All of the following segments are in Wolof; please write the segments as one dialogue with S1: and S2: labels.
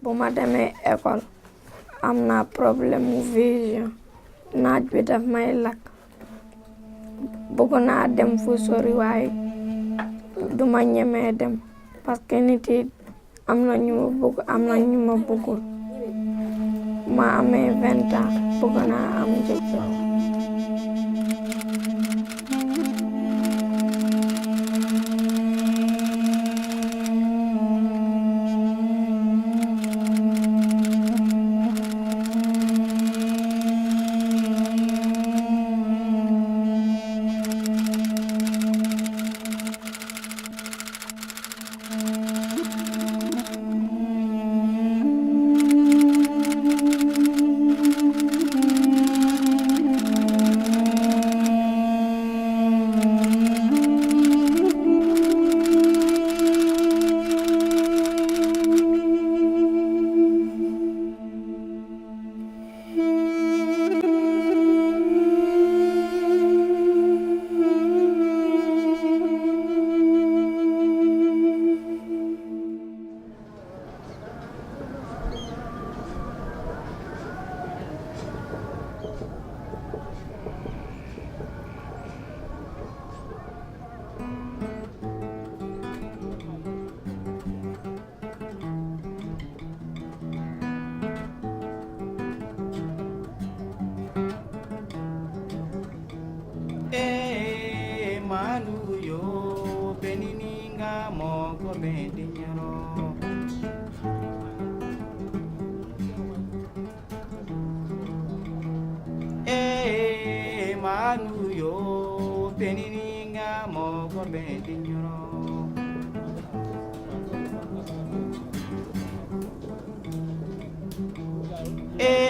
S1: bu ma demee école am naa problème mu vision naaj bi daf may lakk bëgg naa dem fu sori waaye duma ñemee dem parce que nit yi am na ñu ma bëgg am na ñu ma bëggul ma amee 20 ans bëgg naa am jëkkër.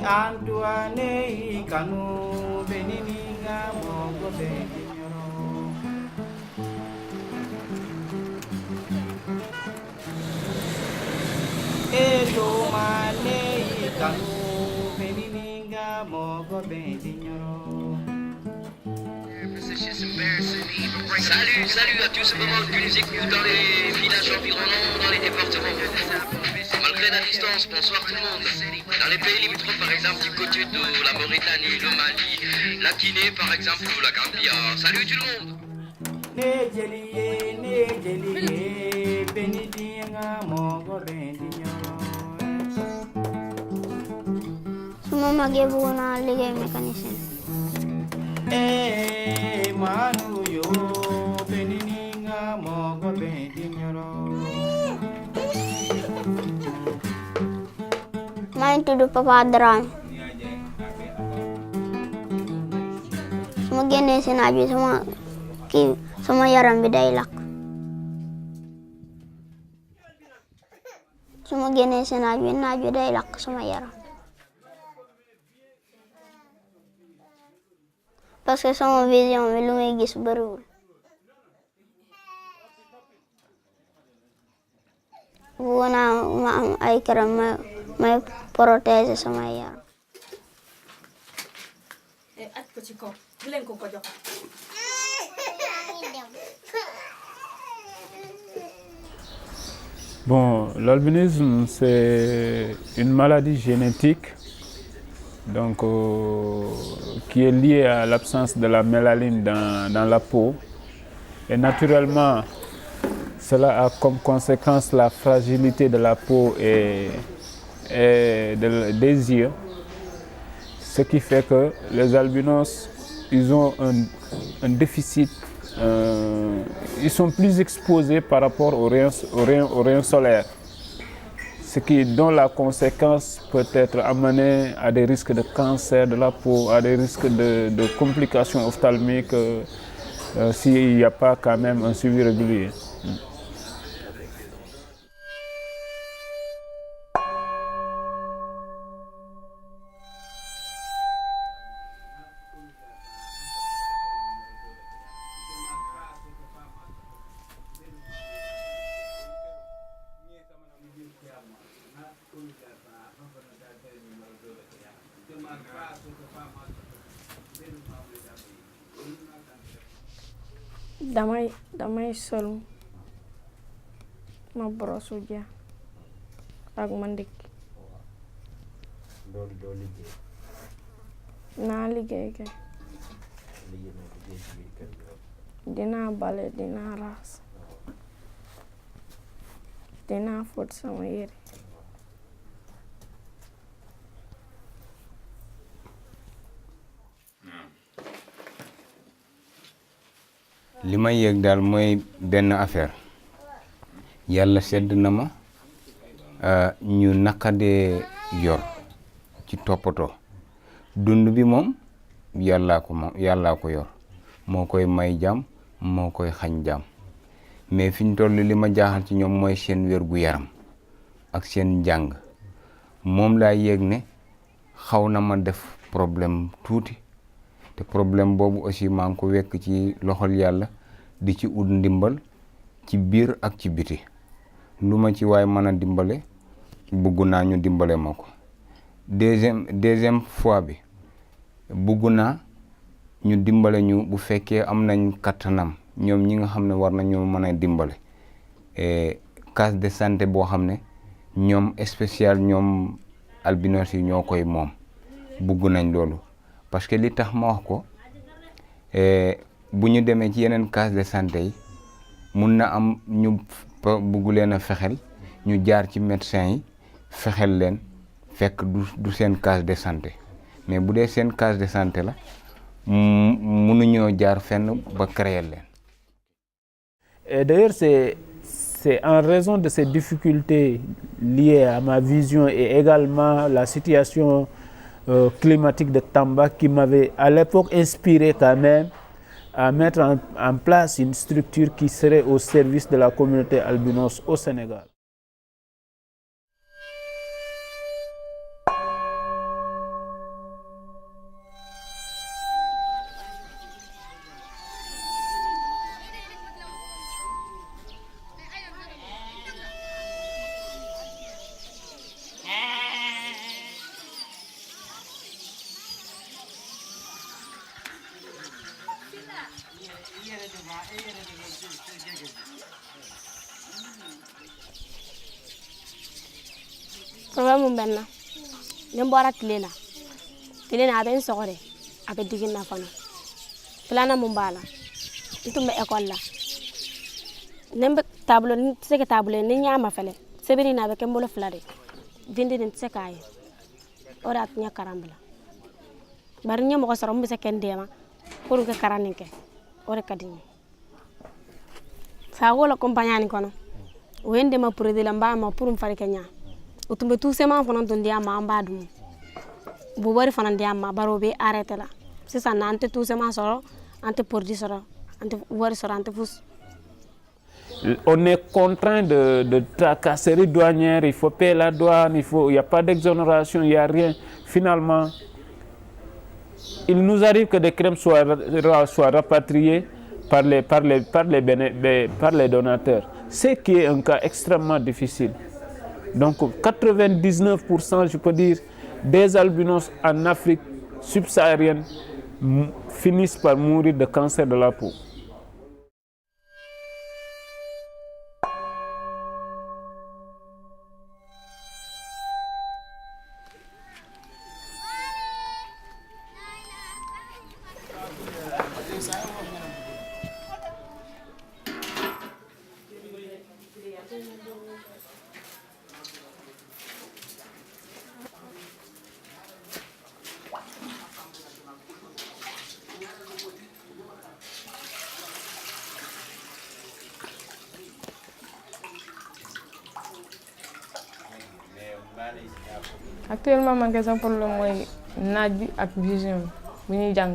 S2: Antoine kanu benininga mogo beninyoro Domane kanu benininga mogo beninyoro.
S3: Salut à tous ceux qui nous écoutent dans les villages environnants, dans les départements. Malgré la distance, bonsoir tout le monde. Dans les pays limitrophes, par exemple, du côté de la Mauritanie, le Mali, la Guinée, par exemple, ou la Gambie. Salut tout le monde.
S4: Suma magee bëggoon naa liggéey mécanicien.
S2: Manu yo benininga mogo beninyoro.
S4: Maa ngi tudd Papa Dramé. Su ma génnee si naaj bi sama yaram bi day lakk. Su ma génnee si naaj bi day lakk sama yaram. Parce que sama vision bi lu may gis bariwul. Bëggoon naa ma am ay crème may protéger sama yaram.
S5: Bon, l'albinisme, c'est une maladie génétique donc, qui est liée à l'absence de la mélanine dans la peau. Et naturellement, cela a comme conséquence la fragilité de la peau et des yeux. Ce qui fait que les albinos, ils ont un déficit, ils sont plus exposés par rapport aux rayons solaires. Dont la conséquence peut être amenée à des risques de cancer de la peau, à des risques de complications ophtalmiques s'il n'y a pas quand même un suivi régulier.
S1: damay solu ma brosu ja ak ma ndikki
S6: doo liggéey.
S1: naa liggéey kay.
S6: liggéey ci biir kër gi.
S1: dinaa bale dinaa raas. dinaa fóot sama yére.
S7: li may yëg daal mooy benn affaire yàlla sedd na ma ñu naqadee yor ci toppatoo dund bi moom yàllaa ko yor moo koy may jàmm moo koy xañ jàmm mais fi ñu toll li ma jaaxal ci ñoom mooy seen wér gu yaram ak seen njàng moom laa yëg ne xaw na ma def problème tuuti te problème boobu aussi maa ngi ko wekk ci loxol yàlla di ci ut ndimbal ci biir ak ci biti lu ma ci waay mën a dimbale bugg naa ñu dimbale ma ko deuxième fois bi bugg naa ñu dimbale ñu bu fekkee am nañ kattanam ñoom ñi nga xam ne war nañu mën a dimbale case de santé boo xam ne ñoom spécial ñoom albinos yi ñoo koy moom bugg nañ loolu parce que li tax ma wax ko bu ñu demee ci yeneen case de santé yi mun na am ñu bugg leen a fexel ñu jaar ci médecin yi fexel leen fekk du seen case de santé mais bu dee seen case de santé la mënuñoo jaar fenn ba créer leen.
S5: Et d'ailleurs, c'est en raison de ces difficultés liées à ma vision et également la situation climatique de Tamba qui m'avait à l'époque inspiré quand même à mettre en place une structure qui serait au service de la communauté albinos au Sénégal.
S8: Problème benna nem bora tilela aben sokore abe digina fana plana mumbala itumbe école la nembe tableau ni seke tableau ni nyama fele sebiri na be kembolo flade dindi ni sekaye ora nya karambla bar nyamo ko sorom be sekendema pour que karaninke ore kadini sa wala compagnie kono wende ma pour de la mbama pour fare kenya utumbe tout sema fana don dia ma mbadum bu bari fana dia ma baro be arrêté la c'est ça nante tout sema soro ante produit soro ante wari soro ante fous.
S5: On est contraint de tracasserie douanière, il faut payer la douane, il n'y a pas d'exonération, il n'y a rien. Finalement, il nous arrive que des crèmes soient rapatriés par les donateurs, ce qui est un cas extrêmement difficile. Donc 99%, je peux dire, des albinos en Afrique subsaharienne finissent par mourir de cancer de la peau.
S9: Actuellement man kay sama problème mooy naaj bi ak vision bu ñuy jàng.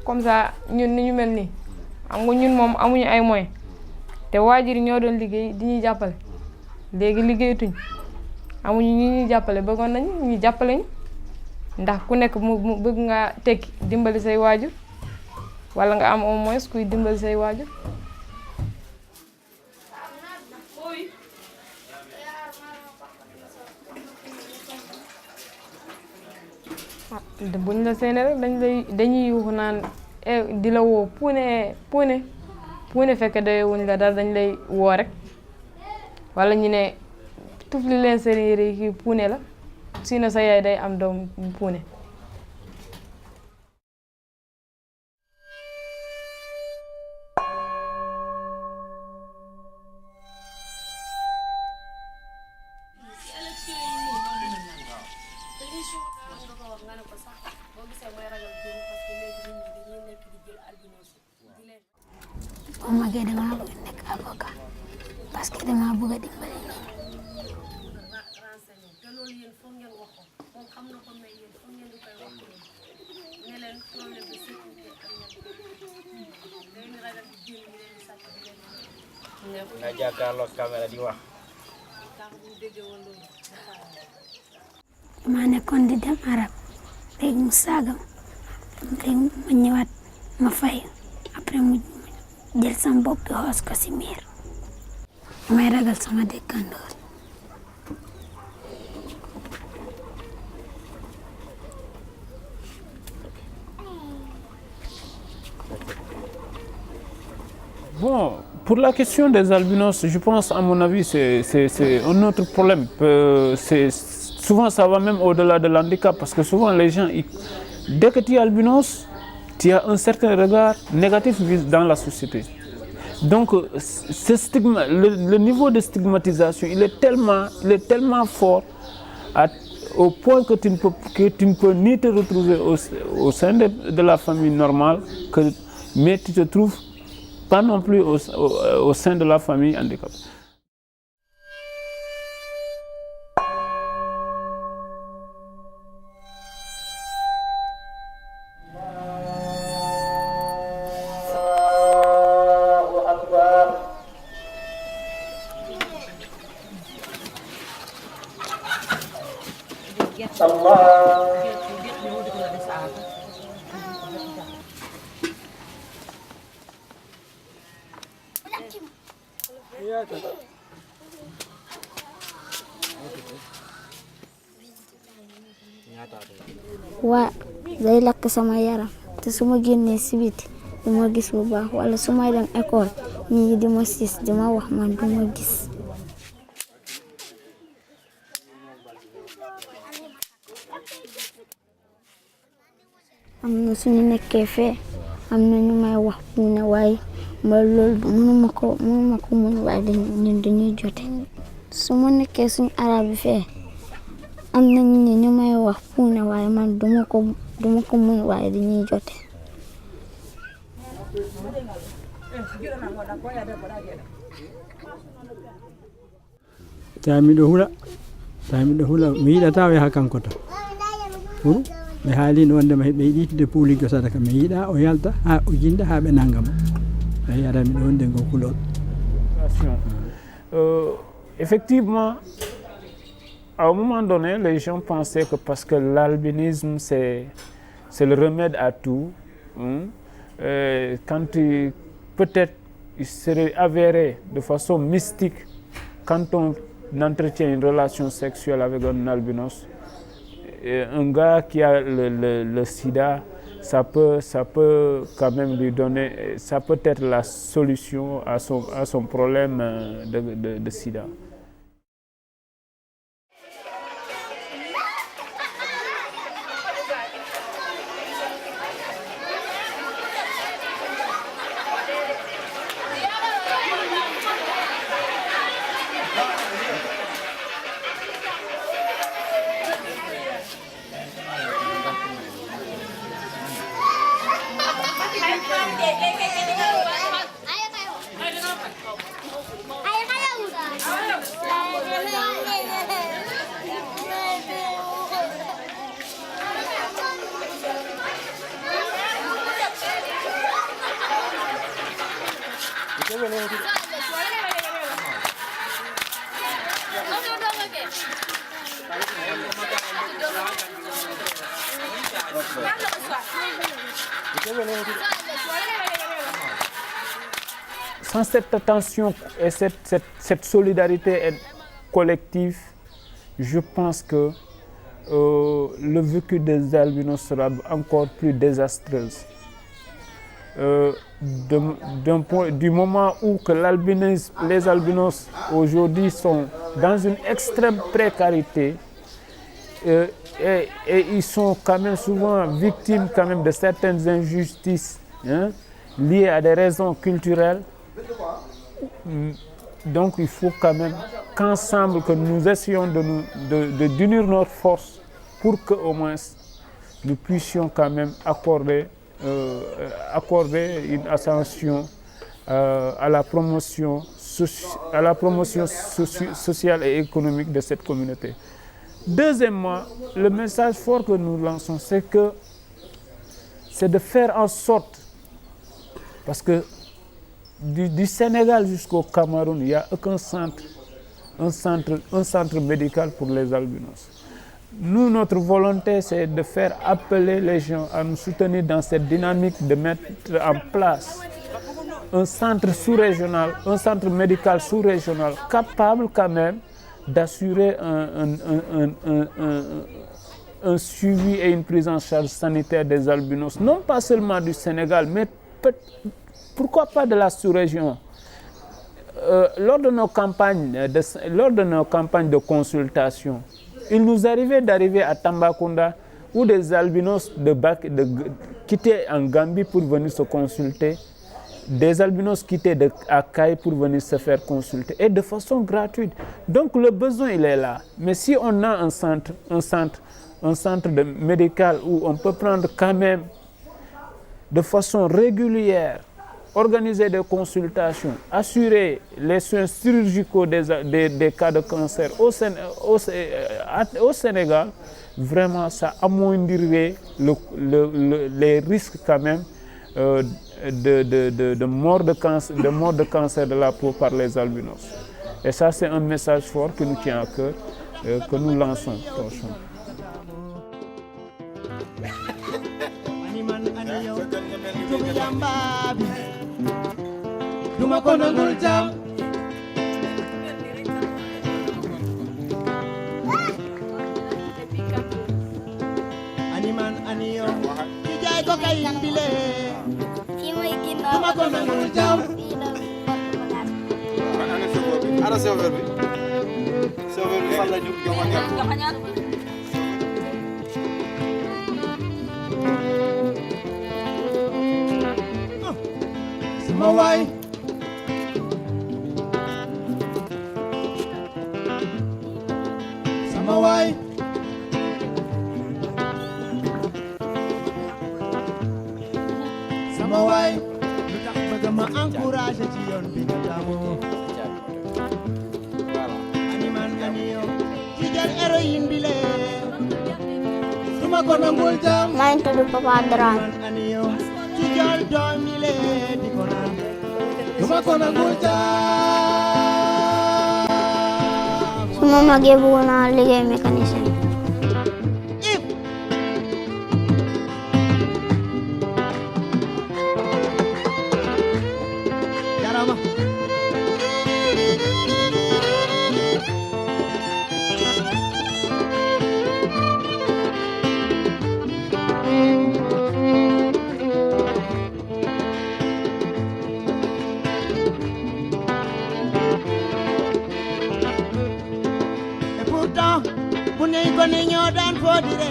S9: Comme ça ñun ni ñu mel nii xam nga ñun moom amuñu ay moyens te waajur ñoo doon liggéey di ñuy jàppale. léegi liggéeyatuñ amuñu ñu ñuy jàppale bëggoon nañu ñu jàppale ñu ndax ku nekk mu bëgg nga tekki dimbali say waajur wala nga am au moins kuy dimbali say waajur. buñ la séenee rek dañuy yuuxu naan di la woo puune fekk doye wuñ la dara dañ lay woo rek wala ñu ne tufli leen seen yére yi kii puune la sinon sa yaay day am doom puune.
S10: boo magee dama bëgg nekk avocat parce que dama bëgg a dimbali nit
S2: nga jàkkaarloo caméra di wax.
S10: dama nekkoon di dem Arab léegi mu saagam léegi ma ñëwaat ma fay après mu jël sama bopp bi xoos ko si miir damay ragal sama dëkkandoor.
S5: Bon, pour la question des albinos, je pense, à mon avis, c'est un autre problème. Souvent, ça va même au-delà de l'handicap, parce que souvent, les gens, dès que tu es albinos, tu as un certain regard négatif dans la société. Donc, le niveau de stigmatisation, il est tellement fort au point que tu ne peux ni te retrouver au sein de la famille normale, mais tu te trouves pas non plus au sein de la famille handicapée.
S10: waa day lakk sama yaram te su ma génnee si biti du ma gis bu baax wala su may dem école ñi di ma siis di ma wax man du ma gis. am na suñu nekkee fee am na ñu may wax bu ne waaye ma loolu mënuma ko mun waaye ñun dañuy jote su ma nekkee suñu arab bi fee am na ñu may wax puune waaye man duma ko mun waaye dañuy jote.
S11: taamiɗo hula mi yiɗata o yaha kanko tan pour ɓe haalino wonde ma ɓe yiɗitude puuligo sadaka mi yiɗa o yalta ha o jinda ha ɓe naggamo ayi ara miɗo wonde ngo kulol.
S5: Effectivement, à un moment donné, les gens pensaient que parce que l'albinisme, c'est le remède à tout, quand peut-être il serait avéré de façon mystique, quand on entretient une relation sexuelle avec un albinos, un gars qui a le sida, ça peut quand même lui donner, ça peut être la solution à son problème de sida. Sans cette attention et cette solidarité collective, je pense que le vécu des albinos sera encore plus désastreuse. Du moment où que les albinos aujourd'hui sont dans une extrême précarité et ils sont quand même souvent victimes quand même de certaines injustices liées à des raisons culturelles. Donc il faut quand même qu'ensemble que nous essayons d'unir notre force pour que au moins nous puissions quand même accorder une ascension à la promotion sociale et économique de cette communauté. Deuxièmement, le message fort que nous lançons, c'est de faire en sorte, parce que du Sénégal jusqu'au Cameroun, il n'y a aucun centre médical pour les albinos. Nous, notre volonté, c'est de faire appeler les gens à nous soutenir dans cette dynamique de mettre en place un centre sous-régional, un centre médical sous-régional capable quand même d'assurer un suivi et une prise en charge sanitaire des albinos, non pas seulement du Sénégal, mais pourquoi pas de la sous-région. Lors de nos campagnes de consultation, il nous arrivait d'arriver à Tambacounda où des albinos quittaient en Gambie pour venir se consulter, des albinos quittaient à Kaye pour venir se faire consulter et de façon gratuite. Donc le besoin il est là. Mais si on a un centre médical où on peut prendre quand même de façon régulière, organiser des consultations, assurer les soins chirurgicaux des cas de cancer au Sénégal, vraiment ça amoindrirait les risques quand même de mort de cancer de la peau par les albinos. Et ça c'est un message fort qui nous tient à cœur, que nous lançons.
S12: Duma ko nangul jam animan aniyo ci jaay ko kay bile duma ko nangul jam ana serveur bi fan la ñu joxañat sama waay sama waay sama waay lu tax bëgg ma encouragé ci yoon bi nga taamu animan aniyo ci jël héroïne bi lee duma ko nangul jam
S4: maa ngi tudd Papa Dramé
S12: aniyo ci jël doom yi lee di ko naan duma ko nangul jam
S4: su ma magee bëgg naa liggéey mécanicien.
S12: Jarama bu ney ko ne ñoo daan foo dire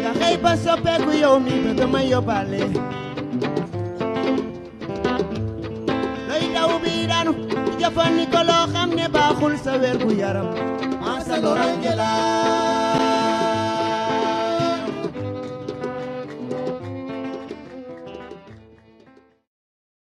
S12: nga xëy ba soppeeku yow mi bëgg ma yóbbaale looy daw bi daanu jëfandikoo loo xam ne baaxul sa wér gu yaram en sa lorange la